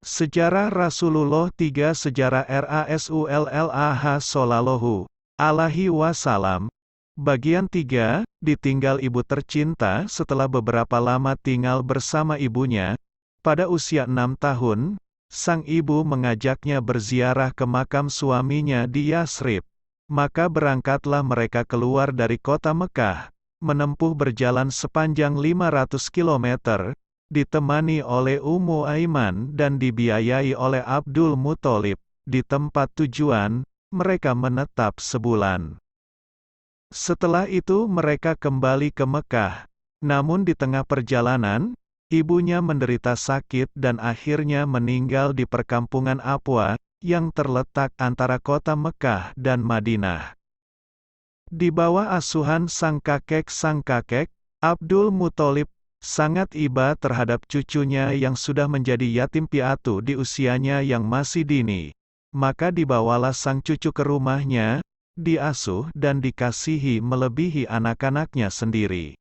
Sejarah Rasulullah 3 Sejarah Rasulullah Shallallahu Alaihi Wasallam. Bagian 3, ditinggal ibu tercinta setelah beberapa lama tinggal bersama ibunya. Pada usia 6 tahun, sang ibu mengajaknya berziarah ke makam suaminya di Yasrib. Maka berangkatlah mereka keluar dari kota Mekah, menempuh berjalan sepanjang 500 kilometer, ditemani oleh Ummu Aiman dan dibiayai oleh Abdul Muthalib. Di tempat tujuan, mereka menetap sebulan. Setelah itu mereka kembali ke Mekah. Namun di tengah perjalanan, ibunya menderita sakit dan akhirnya meninggal di perkampungan Abwa, yang terletak antara kota Mekah dan Madinah. Di bawah asuhan sang kakek, Abdul Muthalib, sangat iba terhadap cucunya yang sudah menjadi yatim piatu di usianya yang masih dini. Maka dibawalah sang cucu ke rumahnya, diasuh dan dikasihi melebihi anak-anaknya sendiri.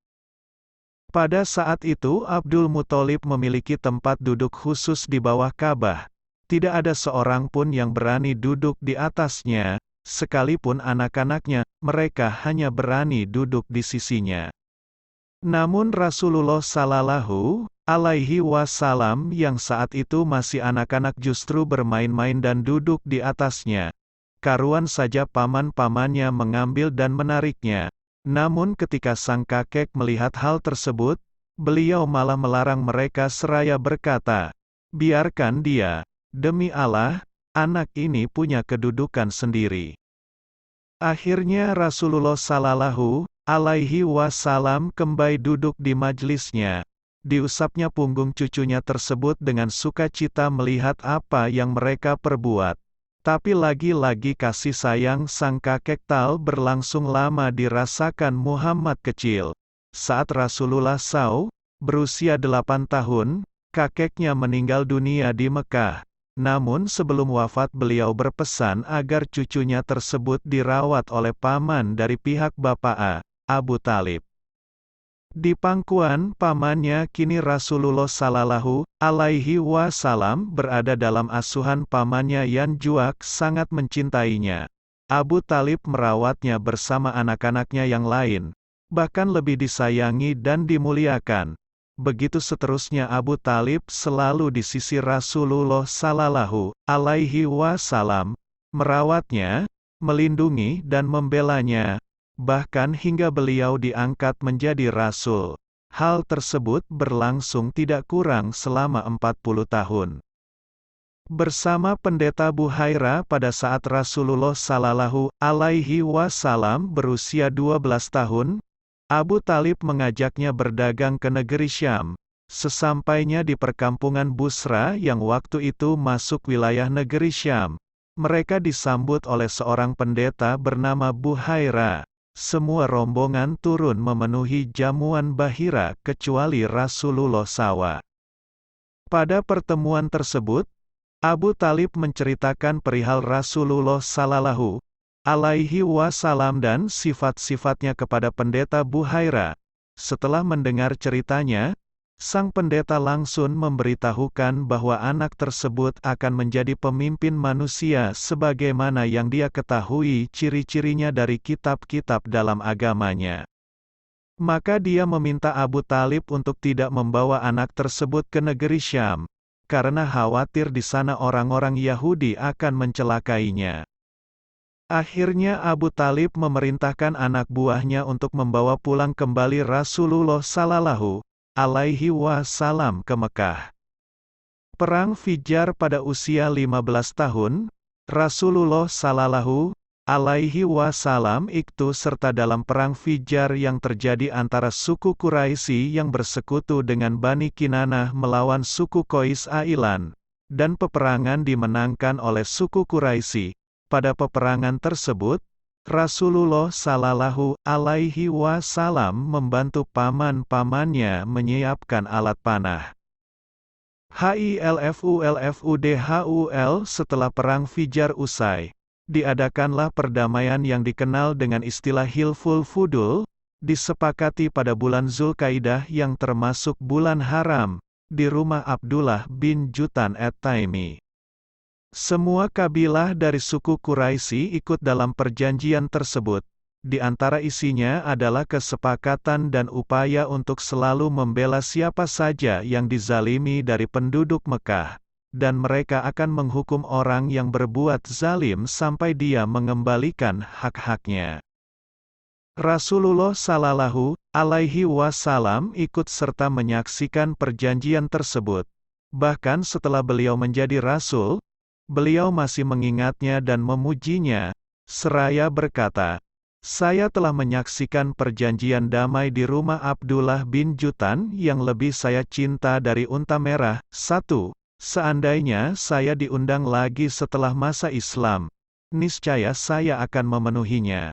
Pada saat itu Abdul Muthalib memiliki tempat duduk khusus di bawah Ka'bah. Tidak ada seorang pun yang berani duduk di atasnya, sekalipun anak-anaknya, mereka hanya berani duduk di sisinya. Namun Rasulullah Shallallahu Alaihi Wasallam yang saat itu masih anak-anak justru bermain-main dan duduk di atasnya. Karuan saja paman-pamannya mengambil dan menariknya. Namun ketika sang kakek melihat hal tersebut, beliau malah melarang mereka seraya berkata, "Biarkan dia, demi Allah, anak ini punya kedudukan sendiri." Akhirnya Rasulullah Shallallahu Alaihi Wasallam kembali duduk di majlisnya. Diusapnya punggung cucunya tersebut dengan sukacita melihat apa yang mereka perbuat. Tapi lagi-lagi kasih sayang sang kakek tak berlangsung lama dirasakan Muhammad kecil. Saat Rasulullah berusia 8 tahun, kakeknya meninggal dunia di Mekah. Namun sebelum wafat beliau berpesan agar cucunya tersebut dirawat oleh paman dari pihak bapak Abu Talib. Di pangkuan pamannya kini Rasulullah Shallallahu Alaihi Wasallam berada dalam asuhan pamannya yang Juak sangat mencintainya. Abu Talib merawatnya bersama anak-anaknya yang lain, bahkan lebih disayangi dan dimuliakan. Begitu seterusnya Abu Talib selalu di sisi Rasulullah Shallallahu Alaihi Wasallam, merawatnya, melindungi dan membelanya. Bahkan hingga beliau diangkat menjadi rasul. Hal tersebut berlangsung tidak kurang selama 40 tahun. Bersama pendeta Buhaira pada saat Rasulullah Shallallahu Alaihi Wasallam berusia 12 tahun, Abu Talib mengajaknya berdagang ke negeri Syam. Sesampainya di perkampungan Busra yang waktu itu masuk wilayah negeri Syam, mereka disambut oleh seorang pendeta bernama Buhaira. Semua rombongan turun memenuhi jamuan Bahira kecuali Rasulullah SAW. Pada pertemuan tersebut, Abu Talib menceritakan perihal Rasulullah Shallallahu Alaihi Wasallam dan sifat-sifatnya kepada pendeta Buhaira. Setelah mendengar ceritanya, sang pendeta langsung memberitahukan bahwa anak tersebut akan menjadi pemimpin manusia sebagaimana yang dia ketahui ciri-cirinya dari kitab-kitab dalam agamanya. Maka dia meminta Abu Talib untuk tidak membawa anak tersebut ke negeri Syam, karena khawatir di sana orang-orang Yahudi akan mencelakainya. Akhirnya Abu Talib memerintahkan anak buahnya untuk membawa pulang kembali Rasulullah Shallallahu Alaihi Wasallam ke Mekah. Perang Fijar pada usia 15 tahun, Rasulullah Shallallahu Alaihi Wasallam ikut serta dalam perang Fijar yang terjadi antara suku Quraisy yang bersekutu dengan Bani Kinanah melawan suku Qais Ailan, dan peperangan dimenangkan oleh suku Quraisy. Pada peperangan tersebut, Rasulullah Shallallahu Alaihi Wasallam membantu paman-pamannya menyiapkan alat panah. Setelah perang Fijar usai, diadakanlah perdamaian yang dikenal dengan istilah Hilful Fudul, disepakati pada bulan Zulkaidah yang termasuk bulan haram, di rumah Abdullah bin Jutan at-Taimi. Semua kabilah dari suku Quraisy ikut dalam perjanjian tersebut. Di antara isinya adalah kesepakatan dan upaya untuk selalu membela siapa saja yang dizalimi dari penduduk Mekah, dan mereka akan menghukum orang yang berbuat zalim sampai dia mengembalikan hak-haknya. Rasulullah Shallallahu Alaihi Wasallam ikut serta menyaksikan perjanjian tersebut. Bahkan setelah beliau menjadi rasul, beliau masih mengingatnya dan memujinya, seraya berkata, "Saya telah menyaksikan perjanjian damai di rumah Abdullah bin Jutan yang lebih saya cinta dari unta merah." 1. Seandainya saya diundang lagi setelah masa Islam, niscaya saya akan memenuhinya.